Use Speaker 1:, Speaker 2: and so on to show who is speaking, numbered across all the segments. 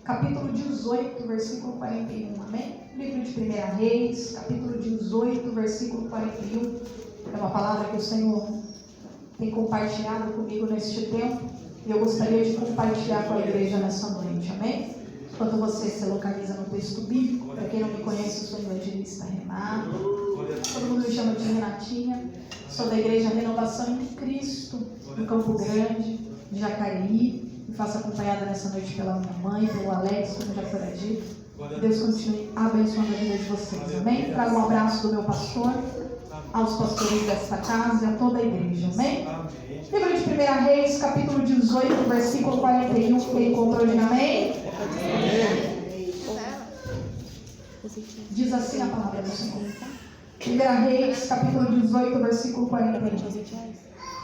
Speaker 1: capítulo 18, versículo 41, amém? Livro de 1 Reis, capítulo 18, versículo 41. É uma palavra que o Senhor tem compartilhado comigo neste tempo e eu gostaria de compartilhar com a igreja nessa noite, amém? Enquanto você se localiza no texto bíblico, para quem não me conhece, eu sou evangelista Renato, todo mundo me chama de Renatinha, sou da igreja Renovação em Cristo, no Campo Grande, de Jacareí, me faço acompanhada nessa noite pela minha mãe, pelo Alex, como já foi dito. Deus continue abençoando a vida de vocês, amém? Trago um abraço do meu pastor, aos pastores desta casa e a toda a igreja, amém? Livro de 1 Reis, capítulo 18, versículo 41, quem encontrou, diga amém? Diz assim a palavra do Senhor. 1 Reis, capítulo 18, versículo 41.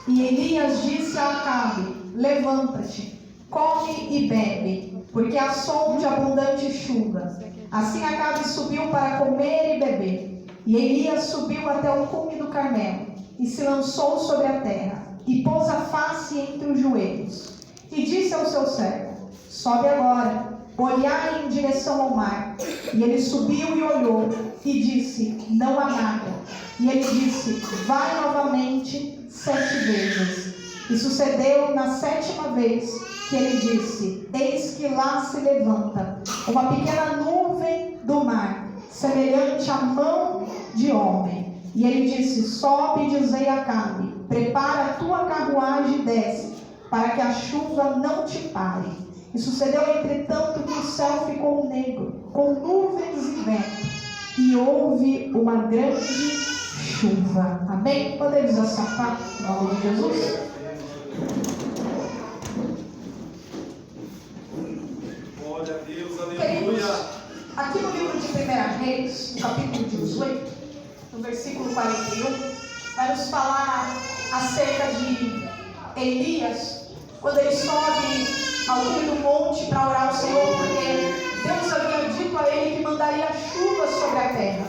Speaker 1: E Elias disse a Acabe: levanta-te, come e bebe, porque há som de abundante chuva. Assim Acabe subiu para comer e beber. E Elias subiu até o cume do Carmelo, e se lançou sobre a terra, e pôs a face entre os joelhos. E disse ao seu servo: sobe agora, olhai em direção ao mar. E ele subiu e olhou, e disse: não há nada. E ele disse: vai novamente 7 vezes. E sucedeu na 7ª vez que ele disse: eis que lá se levanta uma pequena nuvem do mar, semelhante à mão de homem. E ele disse: sobe e dizei a Acabe: prepara a tua carruagem e desce, para que a chuva não te pare. E sucedeu, entretanto, que o céu ficou negro, com nuvens e vento, e houve uma grande chuva. Amém? Podemos assopar em nome de Jesus?
Speaker 2: Glória a Deus, aleluia.
Speaker 1: Queridos, aqui no livro de 1 Reis, no capítulo 18, no versículo 41, vai nos falar acerca de Elias, quando ele sobe ao cume do monte para orar ao Senhor, porque Deus havia dito a ele que mandaria chuva sobre a terra.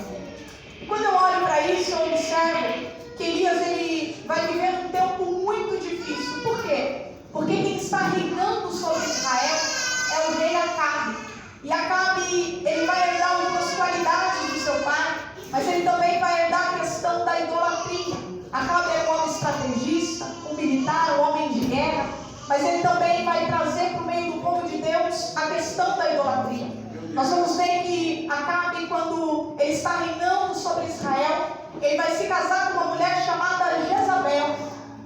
Speaker 1: E quando eu olho para isso, eu observo que Elias ele vai viver um tempo muito difícil. Por quê? Porque quem está reinando sobre Israel é o rei Acabe. E Acabe ele vai herdar algumas qualidades do seu pai, mas ele também vai herdar a questão da idolatria. Acabe é um homem estrategista, um militar, um homem de guerra, mas ele também vai trazer para o meio do povo de Deus a questão da idolatria. Nós vamos ver que Acabe, quando ele está reinando sobre Israel, ele vai se casar com uma mulher chamada Jezabel,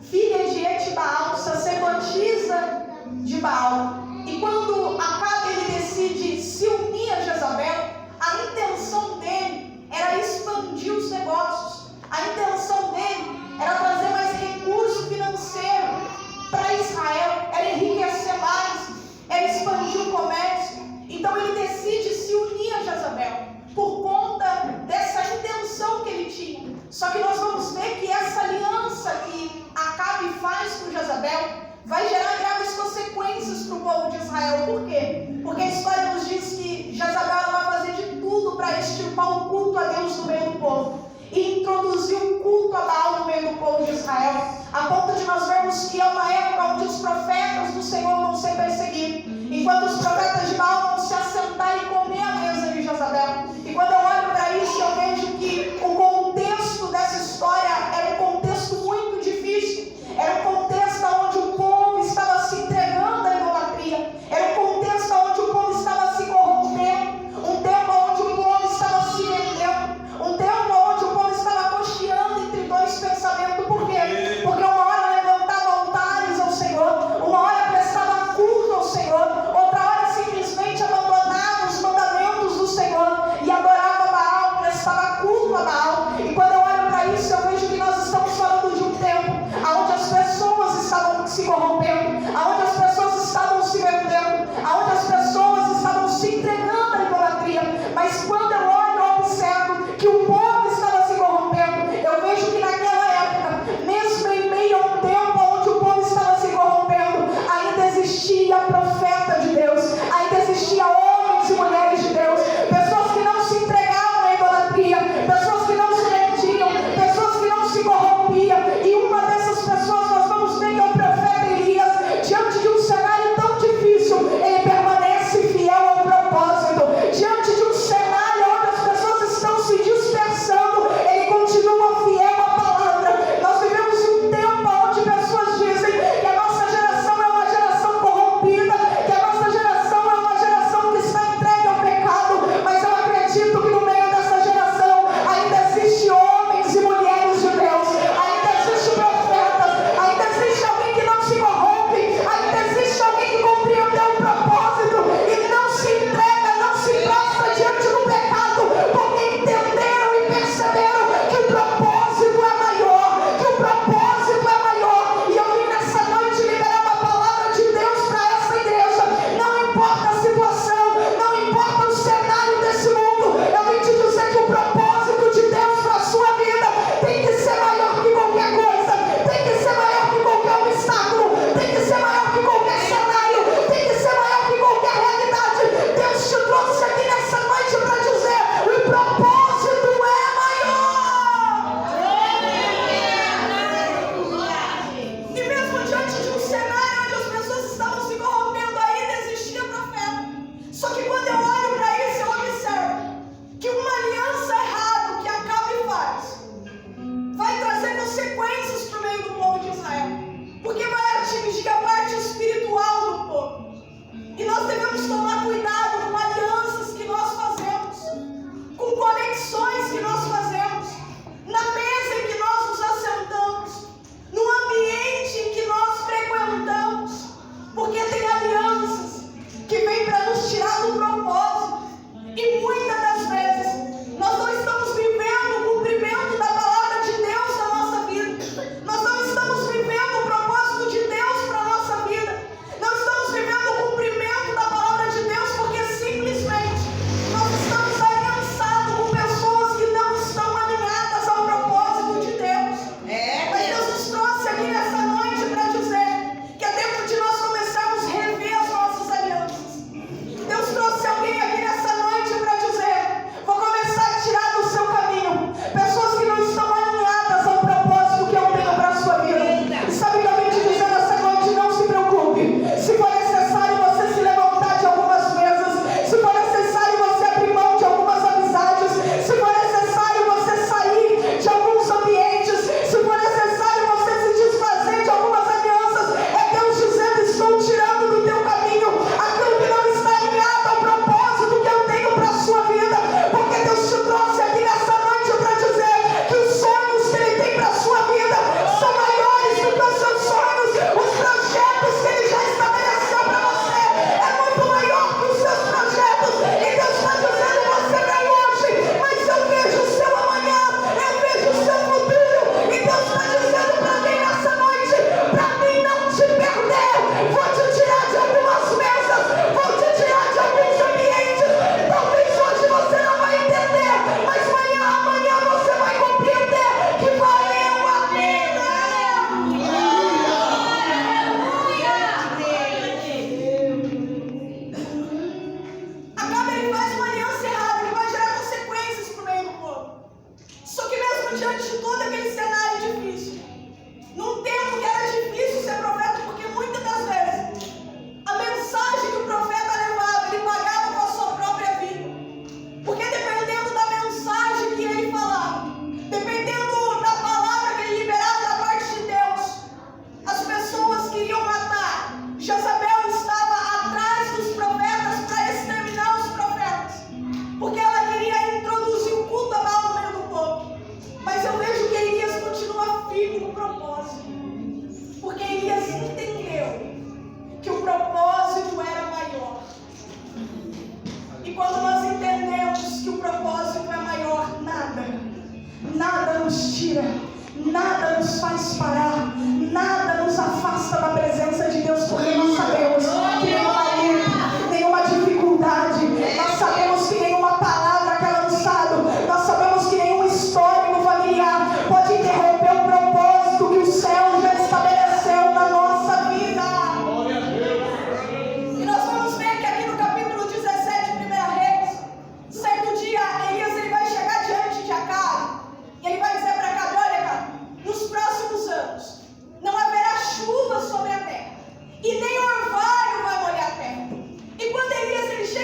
Speaker 1: filha de Etibaal, sacerdotisa de Baal. E quando Acabe ele decide se unir a Jezabel, a intenção dele era expandir os negócios. A intenção dele era trazer mais recurso financeiro para Israel, era enriquecer mais, era expandir o comércio. Então ele decide se unir a Jezabel por conta dessa intenção que ele tinha. Só que nós vamos ver que essa aliança que Acabe faz com Jezabel vai gerar graves consequências para o povo de Israel. Por quê? Porque a história nos diz que Jezabel vai fazer de tudo para extirpar o culto a Deus no meio do povo e introduzir o culto a Baal no meio do povo de Israel, a ponto de nós vermos que é uma época onde os profetas do Senhor vão ser perseguidos, enquanto os profetas de Baal vão se assentar e comer a mesa de Jezabel. E quando eu olho para isso, eu vejo que o contexto dessa história era um contexto muito difícil, era um contexto onde o povo estava se entregando à idolatria, era um contexto onde o povo estava se corrompendo, um tempo onde o povo estava se vendendo, um tempo onde o povo estava cocheando entre dois pensamentos. Por quê? Porque uma hora levantava altares ao Senhor, uma hora prestava culto ao Senhor, outra hora se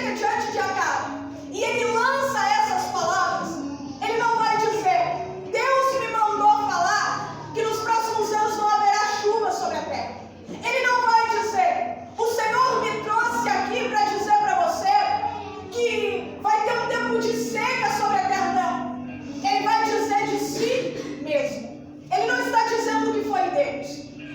Speaker 1: chega diante de Acabe e ele lança essas palavras, ele não vai dizer: Deus me mandou falar que nos próximos anos não haverá chuva sobre a terra. Ele não vai dizer: o Senhor me trouxe aqui para dizer para você que vai ter um tempo de seca sobre a terra. Não. Ele vai dizer de si mesmo. Ele não está dizendo que foi Deus.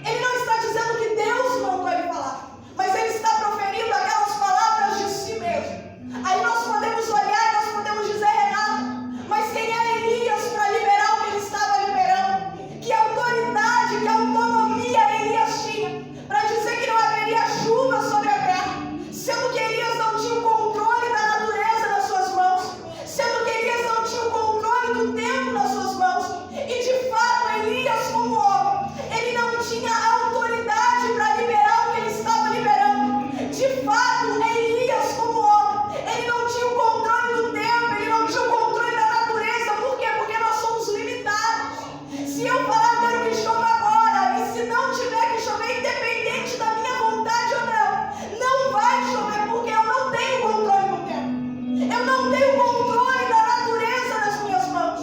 Speaker 1: Ele não está dizendo que Deus mandou ele falar. Mas ele está proferindo aquelas palavras de si mesmo. Aí nós podemos olhar e nós podemos dizer: Renato, mas quem é Elias para liberar o que ele estava liberando? Que autoridade, que autonomia Elias tinha para dizer que não haveria chuva sobre a terra, sendo que Elias não tinha o controle da natureza nas suas mãos, sendo que Elias não tinha o controle do tempo nas suas mãos. E de fato Elias, como homem, ele não tinha autoridade para liberar o que ele estava liberando. De fato Elias, como homem, ele não tinha o controle do tempo, ele não tinha o controle da natureza. Por quê? Porque nós somos limitados. Se eu falar, eu quero que chova agora, e se não tiver que chover, independente da minha vontade ou não vai chover, porque eu não tenho controle do tempo. Eu não tenho controle da natureza nas minhas mãos.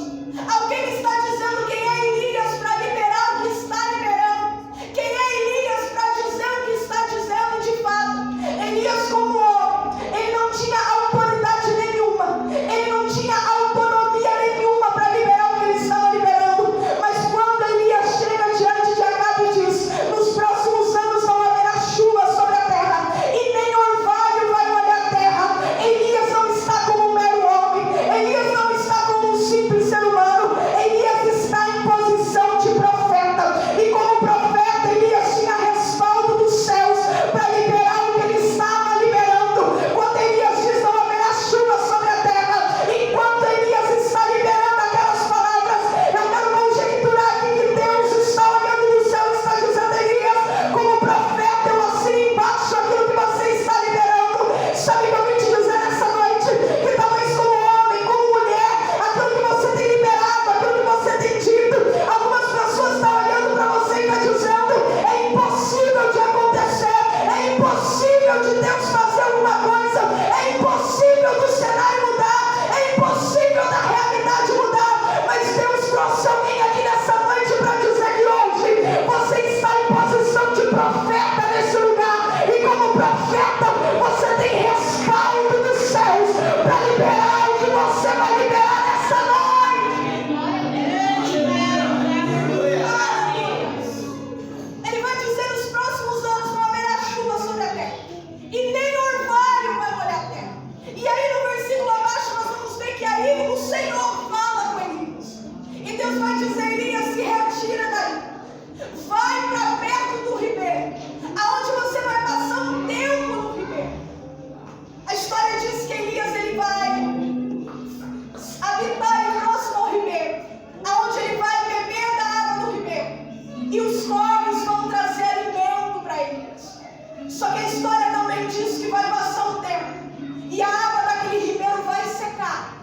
Speaker 1: Alguém está dizendo quem é Elias para liberar o que está liberando. Quem é Elias para dizer o que está dizendo de fato. Elias, como homem, ele não tinha autoridade nenhuma. Ele não tinha autonomia nenhuma para liberar o que ele estava liberando. Mas quando Elias chega diante de Acabe e diz: nos próximos anos não haverá chuva sobre a terra, e nem orvalho vai molhar a terra. Elias não está como um mero homem. Elias não está como um simples ser humano. Elias está em posição de profeta. E como profeta, Elias tinha respaldo dos céus para liberar o que ele estava liberando. Quando Elias diz: não haverá chuva sobre a terra, enquanto Elias está liberando aquelas palavras, eu quero conjecturar aqui que Deus está olhando do céu e está dizendo: Elias, como profeta, eu assino embaixo aquilo que você está liberando. Sabe o que eu vim te dizer nessa noite? Que talvez como homem, como mulher, aquilo que você tem liberado, aquilo que você tem dito, algumas pessoas estão olhando para você e estão dizendo: é impossível de acontecer, é impossível de Deus fazer alguma coisa, é impossível do cenário mudar, é impossível da realidade mudar. Mas Deus trouxe alguém aqui nessa noite para dizer que hoje você está em posição de profeta nesse lugar, e como profeta você tem respaldo dos céus para liberar o que você vai liberar nessa noite. Ele vai dizer: nos próximos anos não haverá chuva sobre a terra, e nem orvalho vai molhar a terra. E aí no versículo abaixo nós vamos ver que aí o Senhor fala com Elias. E Deus vai dizer: Elias, se retira daí, vai para perto do ribeiro, aonde você vai passar um tempo no ribeiro. A história diz que Elias ele vai habitar próximo ao ribeiro, aonde ele vai beber da água do ribeiro, e os corvos vão trazer alimento para Elias. Só que a história também diz que vai passar um tempo e a água daquele ribeiro vai secar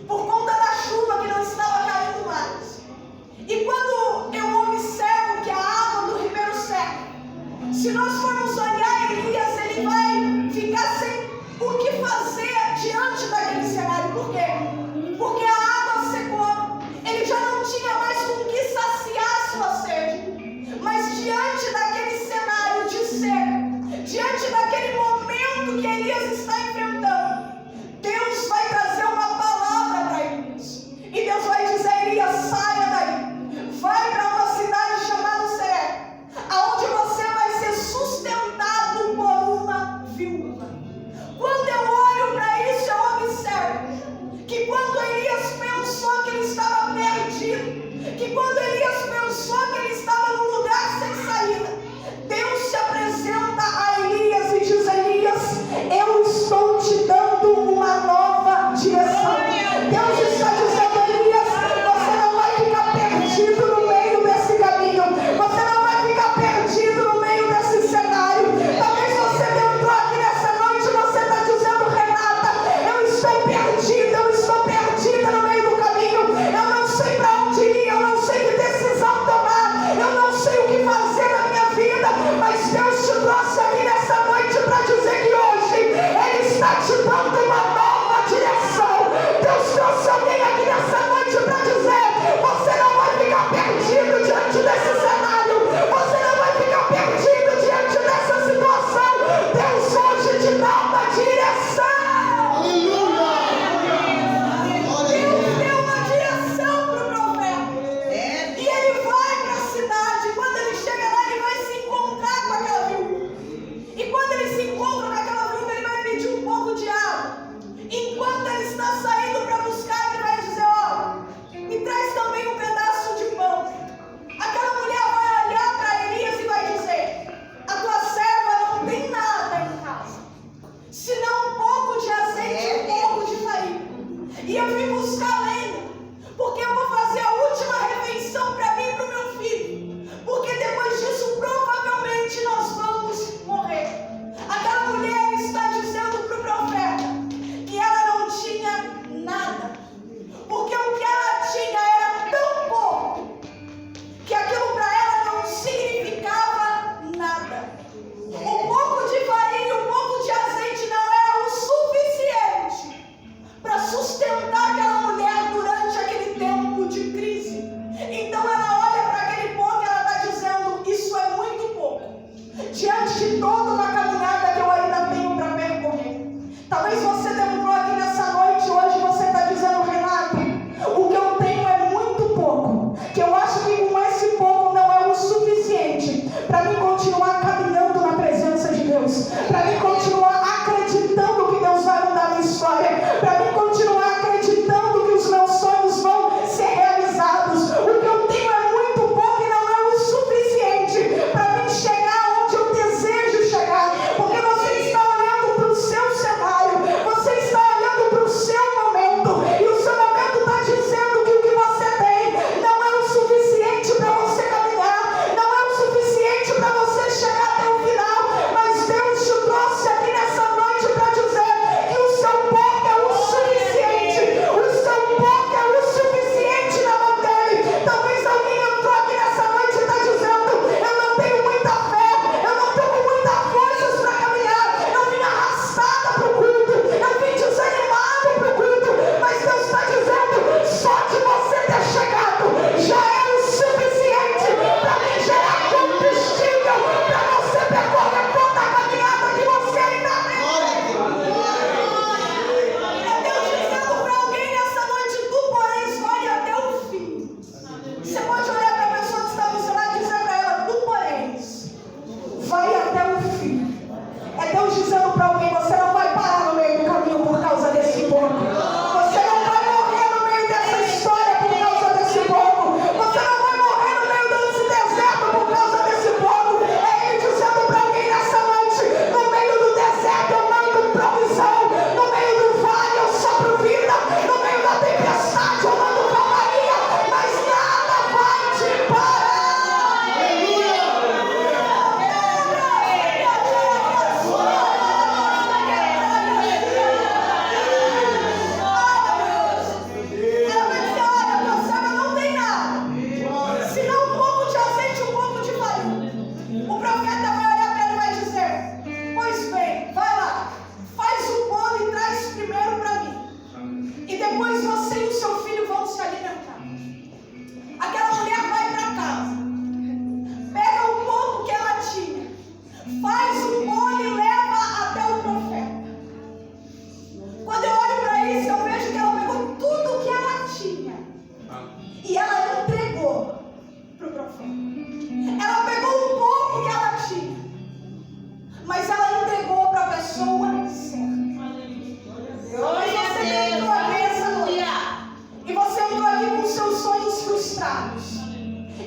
Speaker 1: por conta da chuva que não estava caindo mais. E quando eu observo que a água do ribeiro seca, se nós formos olhar Elias, ele vai ficar sem o que fazer diante daquele cenário. Por quê? Porque a água secou. Ele já não tinha mais com que saciar sua sede. Mas diante daquele cenário de seca, diante daquele momento que Elias está enfrentando, Deus vai trazer uma palavra para Elias. E Deus vai dizer: Elias, saia daí, vai para uma cidade chamada Seré, aonde você vai ser sustentado por uma viúva. Quando eu olho para isso, eu observo que quando Elias pensou que ele estava perdido, que quando Elias pensou que ele estava num lugar sem saída, Deus se apresenta a Elias e diz: Elias, eu estou te dando uma nova direção. Deus está dizendo: Elias, você não vai ficar perdido no meio desse caminho, você não vai ficar perdido no meio desse cenário. Talvez você entrou aqui nessa noite e você está dizendo: Renata, eu estou perdida no meio do caminho, eu não sei para onde ir, eu não sei que decisão Talvez você demorou aqui nessa noite, hoje você está dizendo: Renato, o que eu tenho é muito pouco, que eu acho que com esse pouco não é o suficiente para mim continuar caminhando na presença de Deus, para mim continuar acreditando que Deus vai mudar a minha história, para mim continuar acreditando que os meus sonhos vão ser realizados. O que eu tenho é muito pouco e não é o suficiente para mim chegar onde eu desejo chegar, porque você está olhando para o seu cenário, você está olhando para o seu momento, e o seu momento está dizendo que o que você tem não é o suficiente para você caminhar, não é o suficiente para você chegar até o final. Mas Deus te trouxe aqui nessa noite para dizer que o seu pouco é o suficiente, o seu pouco é o suficiente na mão dele. Talvez alguém entrou aqui nessa noite e está dizendo: eu não tenho muita fé, eu não estou com muita forças para caminhar, eu vim arrastada para o culto, eu vim desanimado para o culto. Mas Deus está dizendo: só de você ter chegado já é o suficiente para me gerar combustível para você percorrer toda a caminhada que você ainda tem. É Deus dizendo para alguém nessa noite: tu, porém, vai até o fim. Você pode olhar para a pessoa que está do seu lado e dizer para ela: tu, porém, vai até o fim. É Deus dizendo para alguém: você não vai parar no meio do caminho por causa desse pouco. Você não vai morrer no meio dessa história por causa desse pouco. Você não vai morrer no meio desse deserto por causa desse pouco. É Ele dizendo para alguém nessa noite: no meio do deserto eu mando provisão, no meio do vale eu sopro vida, no meio da tempestade eu mando calmaria, mas nada vai te parar. Ela vai dizer: olha, tua serva não tem nada, senão um pouco de azeite e um pouco de farinha. O profeta vai olhar para ele e vai dizer: pois bem, vai lá, faz o bolo e traz primeiro para mim, e depois você e o seu filho vão se alimentar. Aquela mulher vai para casa, pega o pouco que ela tinha, faz o bolo e leva até o profeta. Quando eu olho para isso, eu vejo que ela pegou tudo que ela tinha e ela entregou para o profeta. Ela pegou o pouco que ela tinha, mas ela entregou para a pessoa certa. Talvez você entrou aqui essa noite e você entrou aqui com seus sonhos frustrados.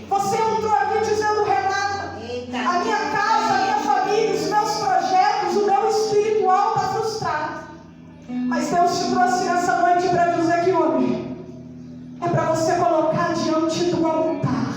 Speaker 1: Você entrou aqui dizendo: Renata, a minha casa, a minha família, os meus projetos, o meu espiritual está frustrado. Mas Deus te trouxe nessa noite para dizer que hoje é para você colocar diante do altar.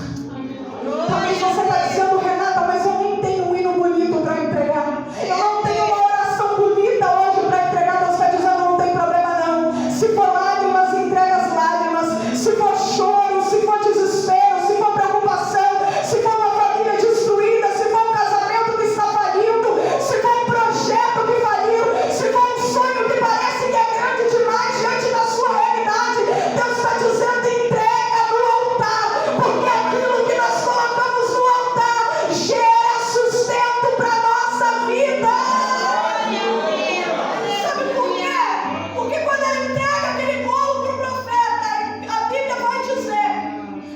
Speaker 1: Talvez você está dizendo: Renata, mas eu nem tenho um hino bonito para entregar, eu não tenho uma oração bonita hoje para entregar. Deus está dizendo: não tem problema não. Se for lágrimas, entrega as lágrimas. Se for choro, se for desespero, se for preocupação, se for uma família destruída, se for um casamento que está falindo, se for um projeto que faliu, se for um sonho que parece que é grande demais diante da sua realidade, Deus está dizendo: entrega no altar, porque aquilo que nós colocamos no altar gera sustento para a nossa vida. Sabe por quê? Porque quando ele entrega aquele bolo para o profeta, a Bíblia vai dizer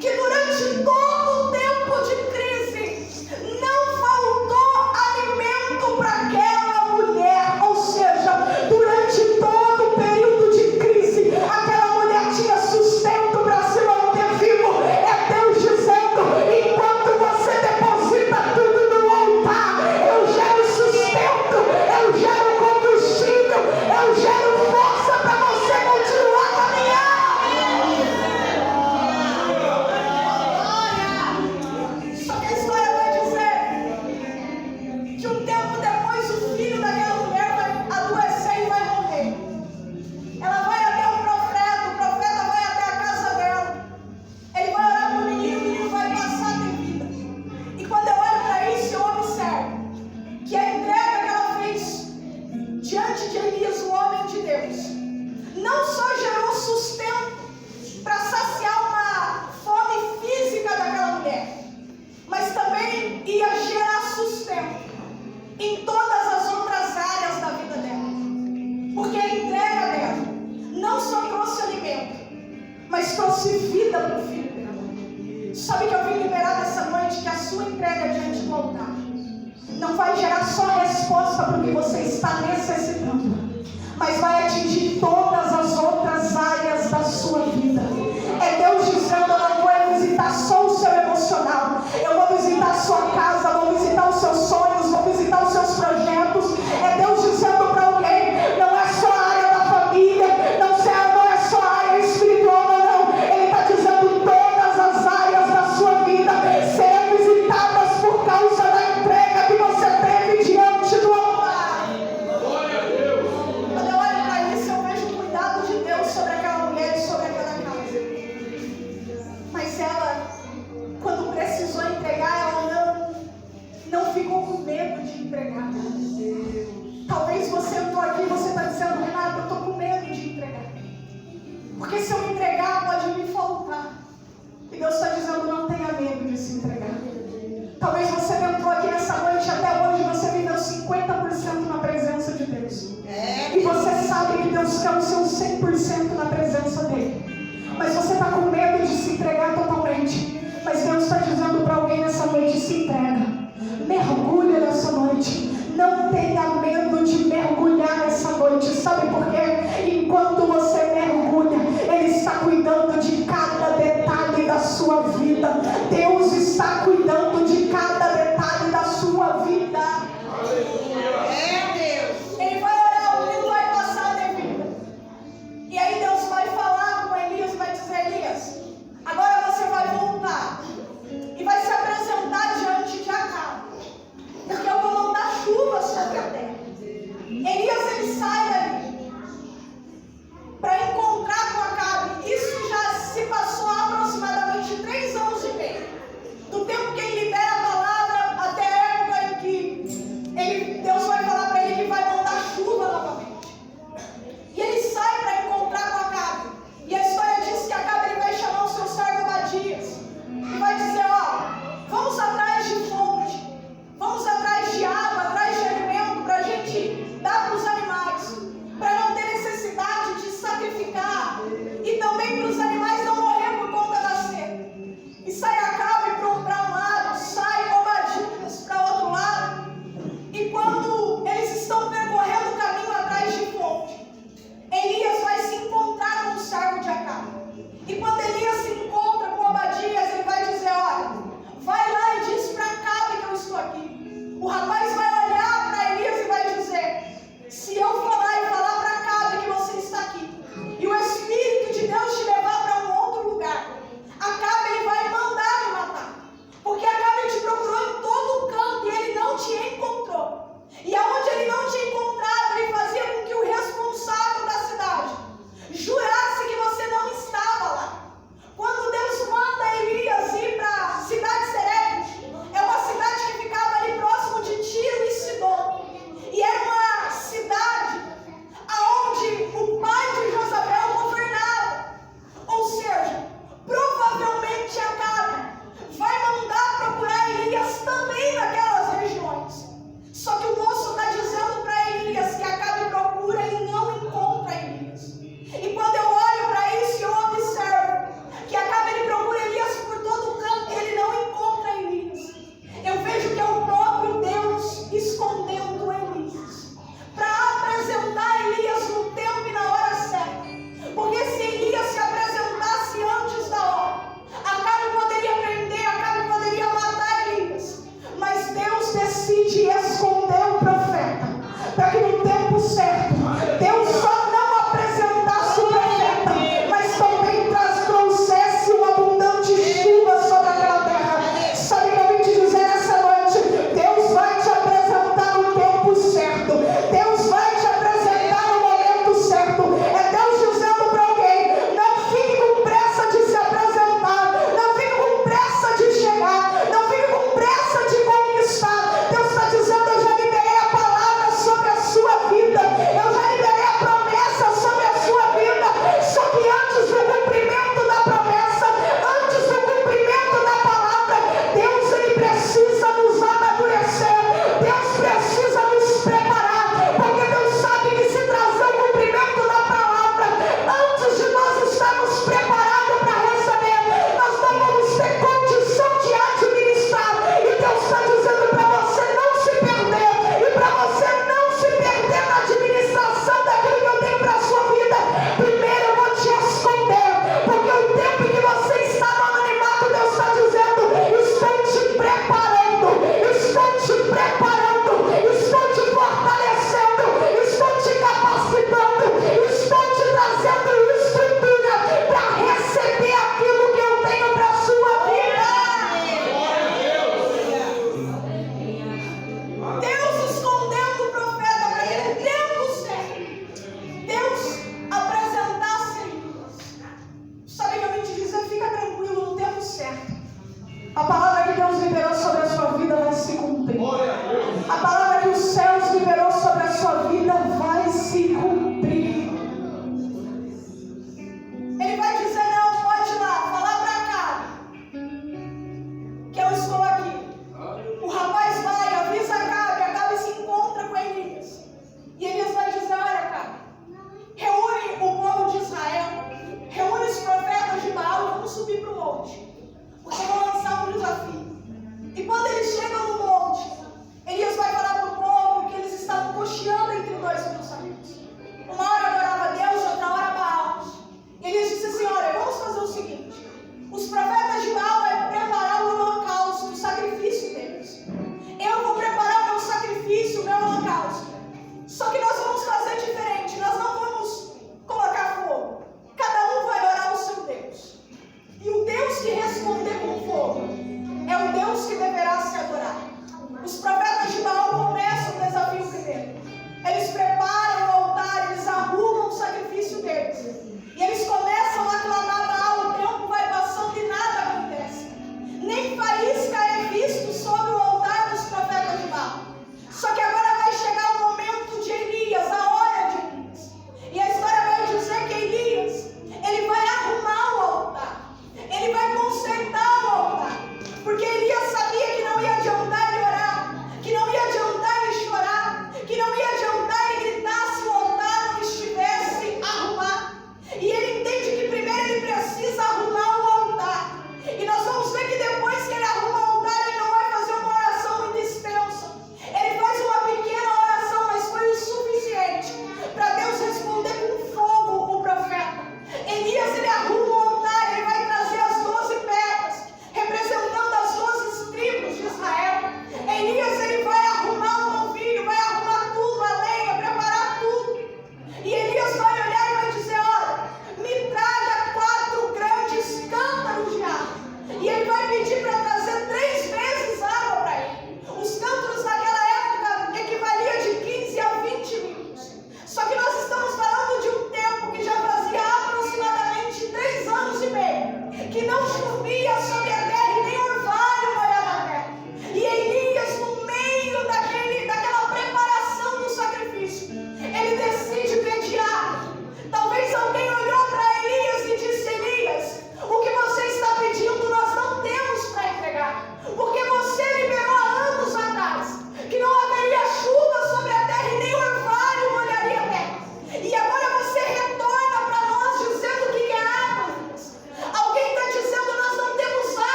Speaker 1: que durante todo o tempo de crise não faltou alimento para aquela mulher. Ou seja, durante todo o período de crise, aquela mulher tinha sustento para se manter vivo. É Deus dizendo: enquanto você deposita tudo no altar, eu gero sustento, eu gero combustível, eu gero força para você continuar caminhando. Só que a história vai dizer que um tempo depois o filho daquela mulher vai adoecer e vai morrer. Ela vai até o profeta vai até a casa dela. Ele vai orar para o menino vai passar a ter vida. E quando eu olho para isso, eu observo que a entrega que ela fez diante de Elias, o homem de Deus, não só gerou sustento para saciar uma fome física daquela mulher, mas também ia gerar sustento em todas as outras áreas da vida dela. vida para o filho dela. Sabe que eu vim liberar nessa noite que a sua entrega diante do altar não vai gerar só resposta para o que você está necessitando, mas vai atingir todas as outras áreas da sua vida. É Deus dizendo: eu não vou visitar só o seu emocional, eu vou visitar a sua casa, vou visitar os seus sonhos, vou visitar os seus projetos. É Deus dizendo para alguém: não é só a área da família, não é só a área espiritual, não. Ele está dizendo: todas as áreas da sua vida serão visitadas por causa da entrega que você teve diante do altar.
Speaker 2: Glória a Deus.
Speaker 1: Quando eu olho para isso, eu vejo o cuidado de Deus sobre aquela mulher e sobre aquela casa. Mas ela, quando precisou entregar, ela não ficou com medo de entregar. Talvez você entrou aqui e você está dizendo: Renato, eu estou com medo de entregar, porque se eu entregar pode me faltar. E Deus está dizendo: não tenha medo de se entregar. Talvez você entrou aqui nessa noite, até hoje você viveu 50% na presença de Deus. E você sabe que Deus quer o seu 100% na presença dele. Mas você está com medo de se entregar totalmente. Mas Deus está dizendo para alguém nessa noite: se entrega. Mergulha nessa noite. Não tenha medo de mergulhar nessa noite. Sabe por quê? Enquanto você mergulha, Ele está cuidando de cada detalhe da sua vida. Deus está cuidando de cada detalhe da sua vida. Ele vai orar, o menino vai passar a vida. E aí Deus vai falar com Elias e vai dizer: Elias, agora você vai voltar e vai se apresentar diante de Acabe, porque eu vou mandar chuva sobre a terra. Elias, ele sai dali para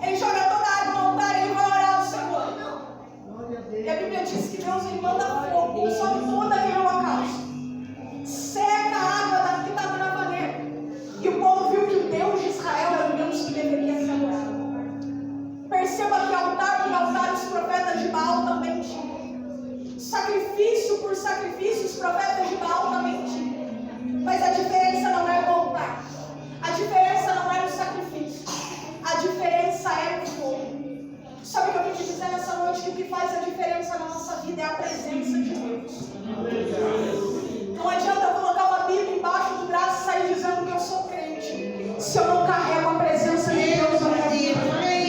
Speaker 1: Ele joga toda a água no altar e ele vai orar ao Senhor. E a Bíblia diz que Deus ele manda fogo, consome todo aquele holocausto, seca a água que estava na vaneira. E o povo viu que o Deus de Israel era o Deus que deveria ser adorado. Perceba que altar por altar os profetas de Baal também tinham. Sacrifício por sacrifício os profetas de Baal também tinham. Mas a diferença não era o altar. A diferença não era o sacrifício. A diferença era o fogo. Sabe o que eu vim te dizer nessa noite? Que o que faz a diferença na nossa vida é a presença de Deus. Não adianta eu colocar uma Bíblia embaixo do braço e sair dizendo que eu sou crente, se eu não carrego a presença de Deus na minha vida.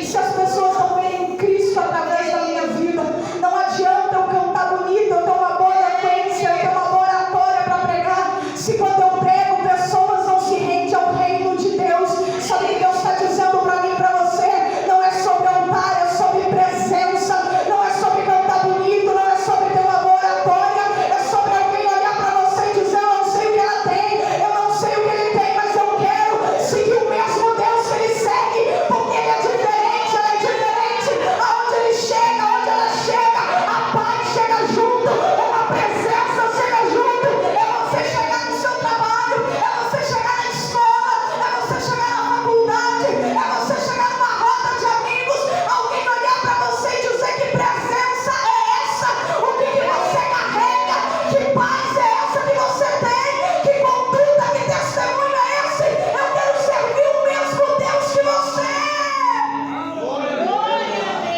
Speaker 1: Se as pessoas não veem Cristo através da minha vida, não adianta eu cantar bonito, eu ter uma boa eloquência, eu ter uma boa oratória para pregar, se quando eu prego pessoas não se rendem ao reino de Deus. Sabe o que Deus está dizendo para mim e para você? Não é sobre altar, é sobre presença. Não é sobre cantar bonito, não é sobre ter uma boa oratória, é sobre alguém olhar para você e dizer: eu não sei o que ela tem, eu não sei o que ele tem, mas eu quero seguir o mesmo Deus que ele segue, porque ele é diferente, ela é diferente. Aonde ele chega, onde ela chega, a paz chega junto, uma presença chega junto. É você chegar no seu trabalho, é você chegar na escola, é você chegar na faculdade, é você chegar numa roda de amigos, alguém olhar para você e dizer: que presença é essa? O que você carrega? Que paz é essa que você tem? Que conduta, que testemunho é esse? Eu quero servir o mesmo Deus que você.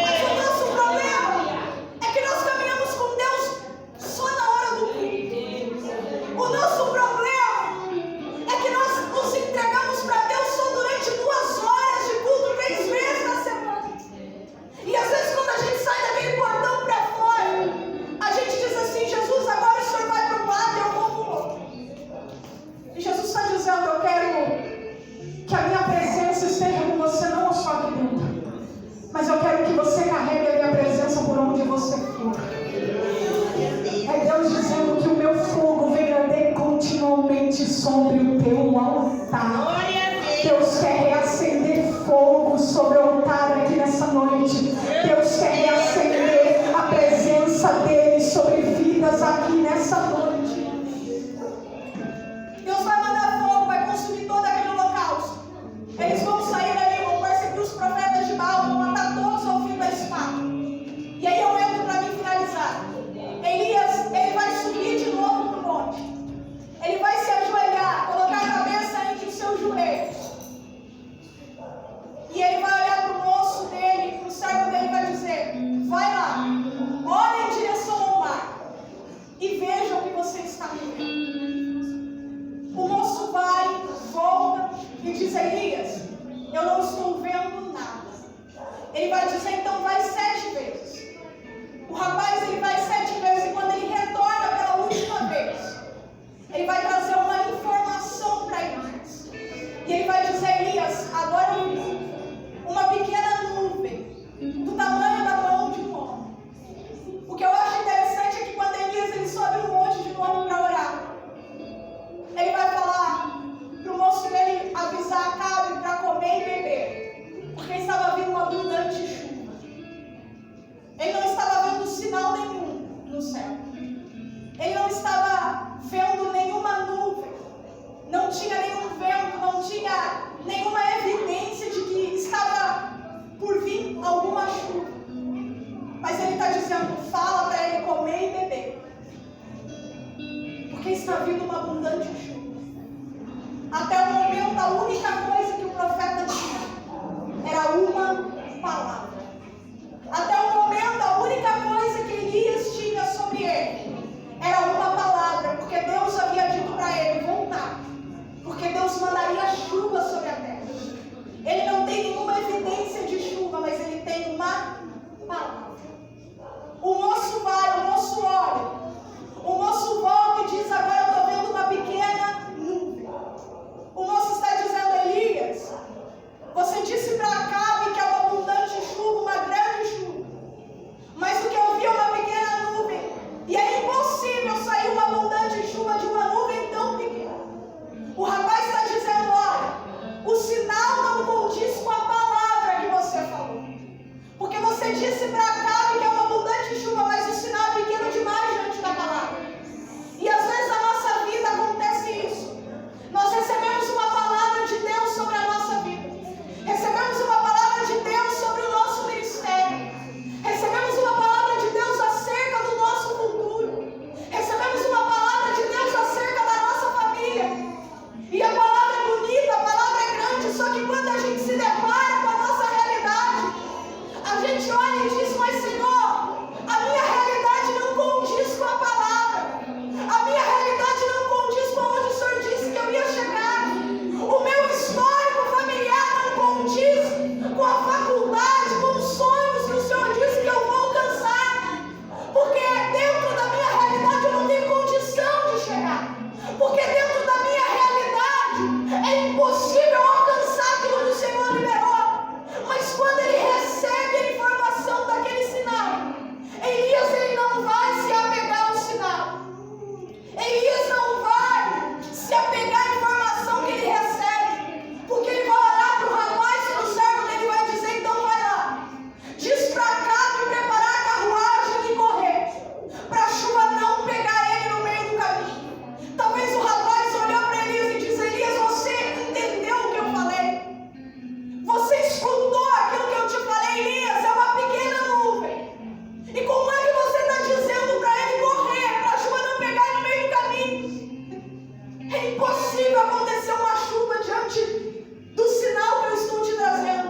Speaker 1: Mas o nosso problema é que nós caminhamos com Deus só na hora do culto. O nosso problema é que nós nos entregamos para Deus só durante 2 horas de culto, 3 vezes na semana. E às vezes quando a gente sai daquele portão para fora, a gente diz assim: Jesus, agora o Senhor vai para um lado e eu vou para o outro. E Jesus está dizendo: eu quero que a minha presença esteja com você, não só aqui dentro, mas eu quero que você carregue a minha presença por onde você for. É Deus dizendo que o meu fogo venha arder continuamente sobre o teu altar. Deus quer reacender fogo sobre o altar aqui nessa noite. Deus quer reacender a presença dele sobre vidas aqui nessa noite. Deus vai mandar fogo, vai consumir todo aquele holocausto. Eles vão sair dali, vão perseguir os profetas de Baal, vão matar todos ao fim da espada. E aí eu entro para me finalizar. Elias, ele vai subir de novo para o monte. Ele vai se ajoelhar, colocar a cabeça entre os seus joelhos. E ele vai olhar para o moço dele, para o servo dele, e vai dizer: vai lá, olha em direção ao mar e veja o que você está vendo. O moço vai, volta e diz: Elias, eu não estou vendo nada. Ele vai dizer: então vai 7 vezes. O rapaz, ele vai 7 vezes, e quando ele retorna pela última vez, ele vai trazer uma informação para Elias. E ele vai dizer: Elias, agora eu vi uma pequena nuvem do tamanho da mão de um homem. O que eu acho interessante é que quando Elias ele sobe um monte de novo para orar, ele vai falar para o moço dele avisar Acabe para comer e beber, porque estava vindo uma abundante chuva. Ele não estava vendo sinal nenhum no céu. Ele não estava vendo nenhuma nuvem. Não tinha nenhum vento, não tinha nenhuma evidência de que estava por vir alguma chuva. Mas ele está dizendo: fala para ele comer e beber, porque está vindo uma abundante chuva. Até o momento, a única coisa que o profeta tinha era uma palavra. Até o momento, a única coisa que Elias tinha sobre ele era uma palavra, porque Deus havia dito para ele voltar, porque Deus mandaria chuva sobre a terra. Ele não tem nenhuma evidência de chuva, mas ele tem uma palavra. O moço vai, o moço olha, o moço volta e diz: agora eu estou vendo uma pequena escutou aquilo que eu te falei, Elias, é uma pequena nuvem. E como é que você está dizendo para ele correr, para a chuva não pegar no meio do caminho? É impossível acontecer uma chuva diante do sinal que eu estou te trazendo.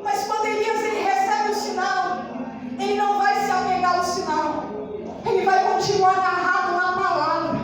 Speaker 1: Mas quando Elias ele recebe o sinal, ele não vai se apegar ao sinal. Ele vai continuar agarrado na palavra.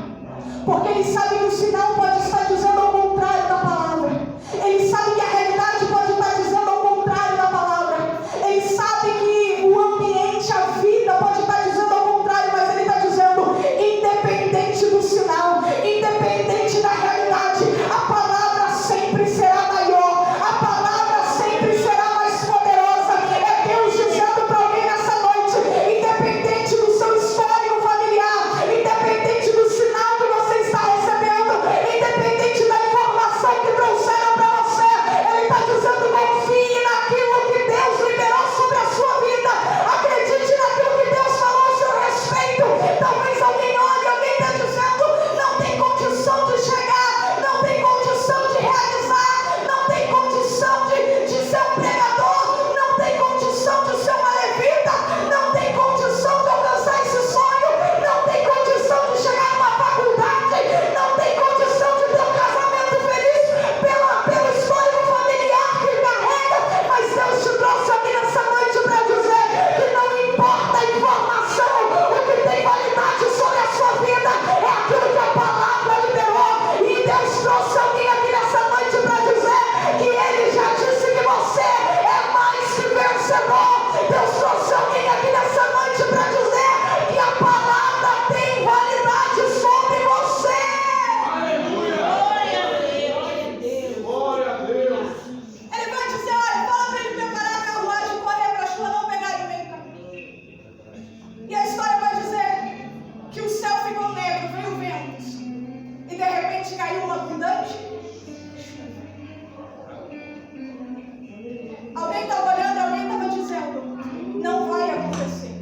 Speaker 1: Porque ele sabe que o sinal pode estar dizendo ao contrário da palavra. Ele sabe que a realidade pode estar dizendo ao contrário da palavra. Ele sabe que o ambiente, a vida pode estar dizendo ao contrário, mas ele está dizendo, independente do sinal, independente da realidade, a palavra sempre será maior, a palavra sempre será mais poderosa. É Deus dizendo para alguém nessa noite, independente do seu histórico familiar, independente do sinal que você está recebendo, independente da informação que trouxeram para você, ele está dizendo, confie naquilo que Deus liberou sobre a sua vida, acredite naquilo que Deus falou a seu respeito. Talvez alguém olhe, alguém está dizendo, não tem condição de chegar, não tem condição de realizar, não tem condição de ser um pregador, não tem condição de ser uma levita, não tem condição de alcançar esse sonho, não tem condição de chegar numa faculdade, não tem condição de ter um casamento feliz pelo histórico familiar que carrega. Mas Deus te trouxe aqui nessa noite para dizer que não importa a informação, o que tem validade sobre a sua vida é aquilo que a palavra liberou. E Deus trouxe alguém aqui nessa noite para dizer que Ele já disse que você é mais que vencedor. Deus trouxe alguém aqui nessa noite para dizer que a palavra tem validade sobre você.
Speaker 2: Aleluia! Glória a Deus!
Speaker 1: Ele vai dizer, olha, fala para ele preparar a carruagem e correr para a chuva não pegar no meio do caminho. E a história vai dizer que o céu ficou negro, veio vento, e de repente caiu uma abundante chuva. Alguém estava olhando, alguém estava dizendo, não vai acontecer.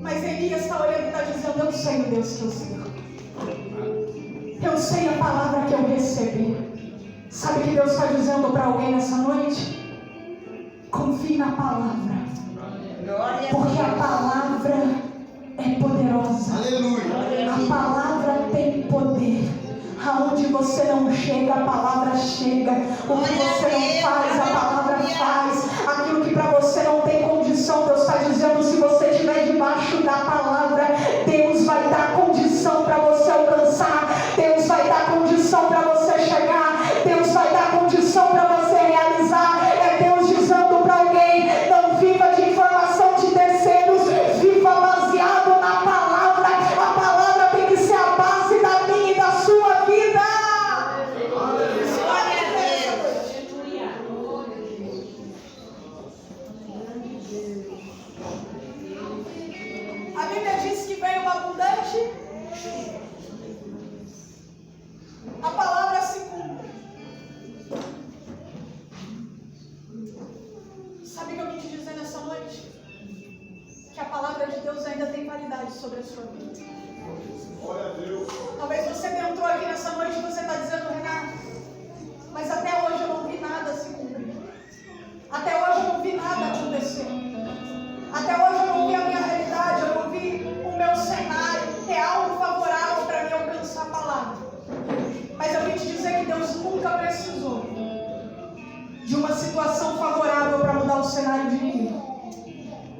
Speaker 1: Mas Elias está olhando e está dizendo, eu sei o Deus que eu sirvo. Eu sei a palavra que eu recebi. Sabe o que Deus está dizendo para alguém nessa noite? Confie na palavra. Porque a palavra é poderosa.
Speaker 3: Aleluia.
Speaker 1: A palavra tem poder. Aonde você não chega, a palavra chega. O que você não faz, a palavra faz. Aquilo que para você não tem condição, Deus está dizendo, se você estiver debaixo da palavra, Deus vai dar condição para você alcançar. Deus vai dar condição para você chegar. Deus vai dar condição para você realizar. É Deus dizendo para alguém, não viva de informação de terceiros, viva baseado na palavra. A palavra tem que ser a base da minha e da sua vida. A Bíblia diz que veio uma abundante, a palavra se cumpre. Sabe o que eu vim te dizer nessa noite? Que a palavra de Deus ainda tem validade sobre a sua vida.
Speaker 2: Glória a Deus!
Speaker 1: Talvez você entrou aqui nessa noite e você está dizendo, Renato, mas até hoje eu não vi nada se cumprir. Até hoje eu não vi nada acontecer. Até hoje eu não vi a minha realidade, eu não vi o meu cenário ter algo favorável para mim alcançar a palavra. Mas eu vim te dizer que Deus nunca precisou de uma situação favorável para mudar o cenário de ninguém.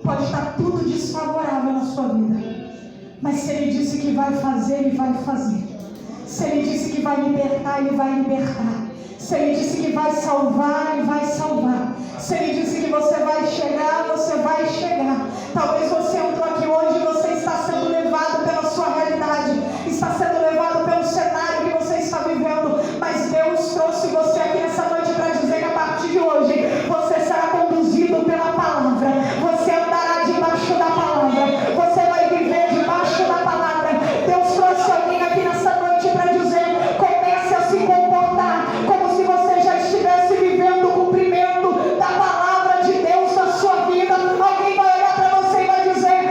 Speaker 1: Pode estar tudo desfavorável na sua vida, mas se Ele disse que vai fazer, Ele vai fazer. Se Ele disse que vai libertar, Ele vai libertar. Se Ele disse que vai salvar, Ele vai salvar. Se Ele disse que você vai chegar, você vai chegar. Talvez você entrou aqui hoje e você está sendo levado pela sua realidade, está sendo levado pelo cenário que você está vivendo, mas Deus trouxe você aqui nessa noite para dizer que a partir de hoje você será conduzido pela palavra, você andará debaixo da palavra, você vai viver debaixo da palavra. Deus trouxe alguém aqui nessa noite para dizer, comece a se comportar como se você já estivesse vivendo o cumprimento da palavra de Deus na sua vida. Alguém vai olhar para você e vai dizer,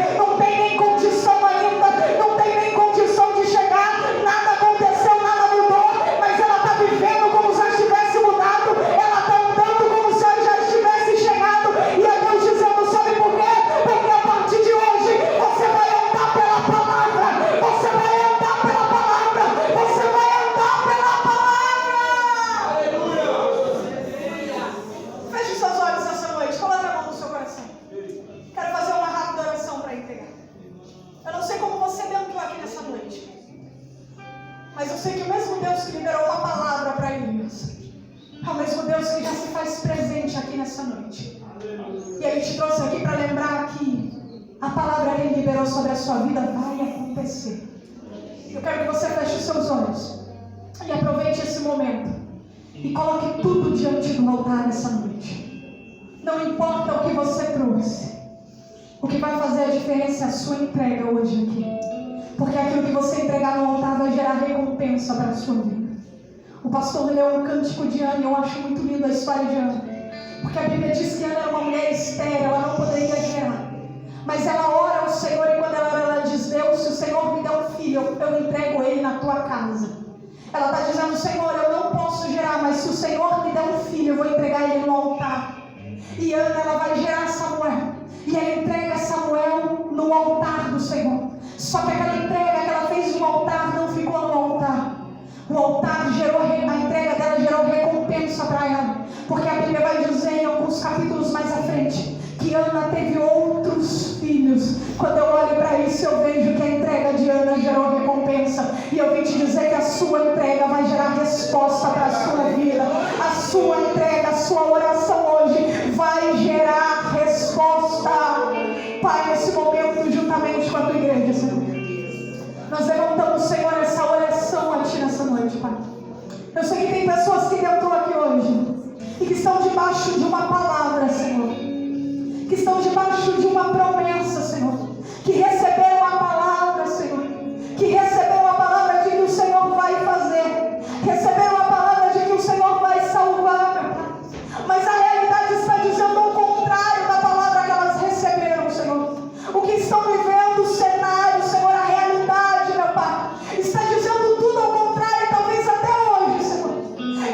Speaker 1: faz presente aqui nessa noite. E Ele te trouxe aqui para lembrar que a palavra que Ele liberou sobre a sua vida vai acontecer. Eu quero que você feche os seus olhos e aproveite esse momento e coloque tudo diante do altar nessa noite. Não importa o que você trouxe, o que vai fazer a diferença é a sua entrega hoje aqui. Porque aquilo que você entregar no altar vai gerar recompensa para a sua vida. O pastor leu um cântico de Ana e eu acho muito linda a história de Ana. Porque a Bíblia diz que Ana era uma mulher estéril, ela não poderia gerar. Mas ela ora ao Senhor e quando ela ora, ela diz: Deus, se o Senhor me der um filho, eu entrego ele na tua casa. Ela está dizendo: Senhor, eu não posso gerar, mas se o Senhor me der um filho, eu vou entregar ele no altar. E Ana, ela vai gerar Samuel. E ela entrega Samuel no altar do Senhor. Só que aquela entrega que ela fez no altar não ficou no altar. O altar gerou, a entrega dela gerou recompensa para ela. Porque a Bíblia vai dizer em alguns capítulos mais à frente que Ana teve outros filhos. Quando eu olho para isso, eu vejo que a entrega de Ana gerou recompensa. E eu vim te dizer que a sua entrega vai gerar resposta para a sua vida. A sua entrega, a sua oração hoje vai gerar resposta. Pai, nesse momento, juntamente com a tua igreja, Senhor, nós levantamos, Senhor, essa oração a Ti nessa noite, Pai. Eu sei que tem pessoas que entrou aqui hoje e que estão debaixo de uma palavra, Senhor, que estão debaixo de uma promessa, Senhor, que receberam a palavra, Senhor, que receberam a palavra de que o Senhor vai fazer, receberam a palavra de que o Senhor vai salvar, meu Pai. Mas a realidade está dizendo o contrário da palavra que elas receberam, Senhor. O que estão vivendo, o cenário, Senhor, a realidade, meu Pai, está dizendo tudo ao contrário, talvez até hoje, Senhor.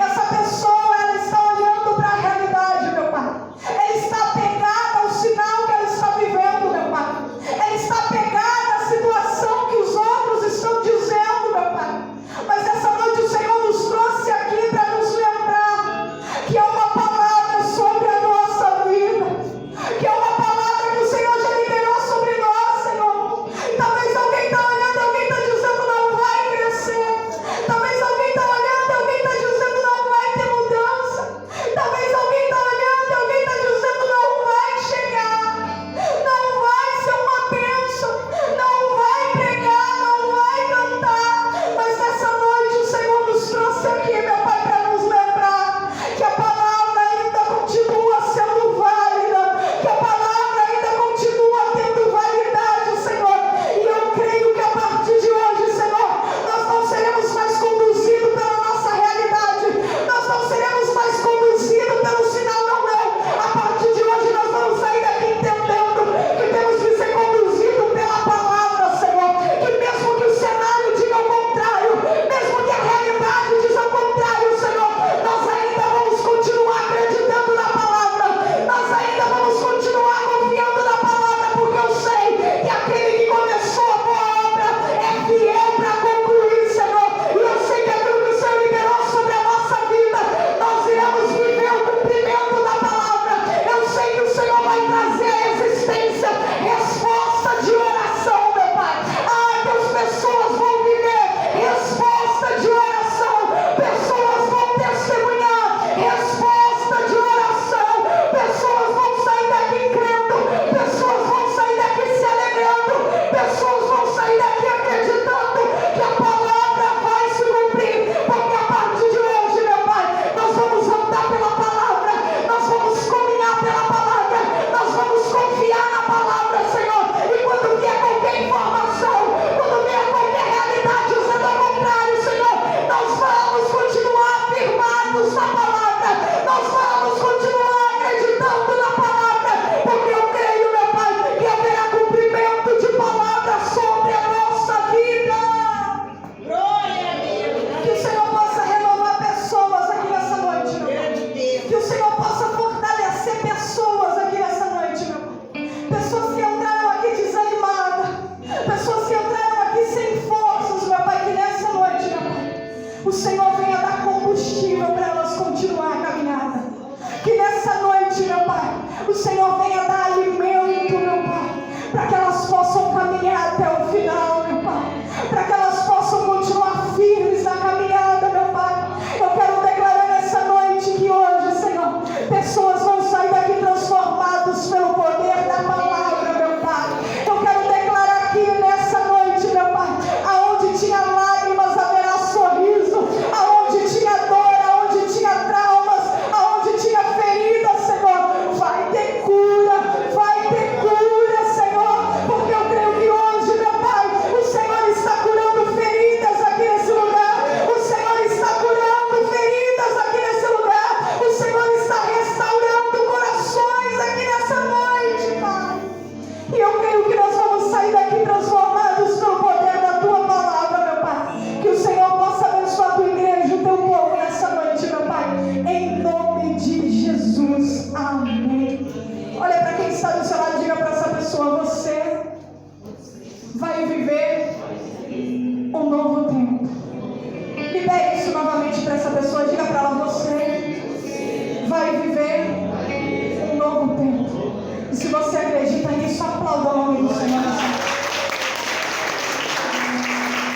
Speaker 1: Essa pessoa, ela está olhando para a realidade, meu Pai. Ela está apegada ao sinal que ela está vivendo, meu Pai. Ela está apegada à situação que os outros estão dizendo, meu Pai. Mas essa noite o Senhor nos trouxe aqui para nos lembrar que é uma palavra sobre a nossa vida, que é uma palavra que o Senhor já liberou sobre nós, Senhor. Talvez alguém está olhando, alguém está dizendo não vai crescer. Talvez alguém está olhando, alguém está dizendo não vai ter mudança. Talvez alguém está olhando, alguém está dizendo não vai chegar, não vai ser uma bênção, não vai pregar, não vai cantar. Mas nessa noite o Senhor nos trouxe aqui, meu Pai, para nos lembrar que a palavra ainda continua sendo válida, que a palavra ainda continua tendo validade, Senhor. E eu creio que a partir de hoje, Senhor, nós não seremos mais conduzidos pela nossa realidade, nós não seremos mais conduzidos pelo sinal, não. A partir de hoje nós vamos sair daqui entendendo que temos que ser conduzidos pela palavra, Senhor. Que mesmo que o cenário diga o contrário, mesmo que a realidade diga o contrário, Senhor, nós ainda vamos continuar acreditando na palavra, nós ainda vamos continuar confiando na palavra, porque eu sei que aquele que começou a boa obra é fiel para concluir, Senhor. E eu sei que aquilo que o Senhor liberou sobre a nossa vida, nós iremos viver o cumprimento da palavra. Eu sei que o Senhor vai trazer à existência resposta de oração, meu Pai. Que as pessoas vão viver resposta de oração, pessoas vão testemunhar resposta de oração, pessoas vão sair daqui crendo, pessoas vão sair daqui se alegrando, pessoas vão sair daqui acreditando que a palavra vai se cumprir, porque a partir de hoje, meu Pai, nós vamos andar pela palavra, nós vamos caminhar pela palavra, nós vamos confiar na palavra, Senhor. E quando vier qualquer informação, quando vier qualquer realidade dizendo ao contrário, Senhor, nós vamos continuar firmados na palavra, nós vamos continuar acreditando na palavra, porque eu creio, meu Pai, que haverá cumprimento de palavra sobre a nossa vida.
Speaker 3: Glória a Deus.
Speaker 1: Que o Senhor possa renovar pessoas aqui nessa noite, meu Pai.
Speaker 3: Grande Deus.
Speaker 1: Que o Senhor possa fortalecer pessoas aqui nessa noite, meu Pai. Pessoas que entraram aqui desanimadas, pessoas que entraram aqui sem forças, meu Pai, que nessa noite, meu Pai, o Senhor venha dar combustível para elas continuar a caminhada. Que nessa noite, meu Pai, o Senhor venha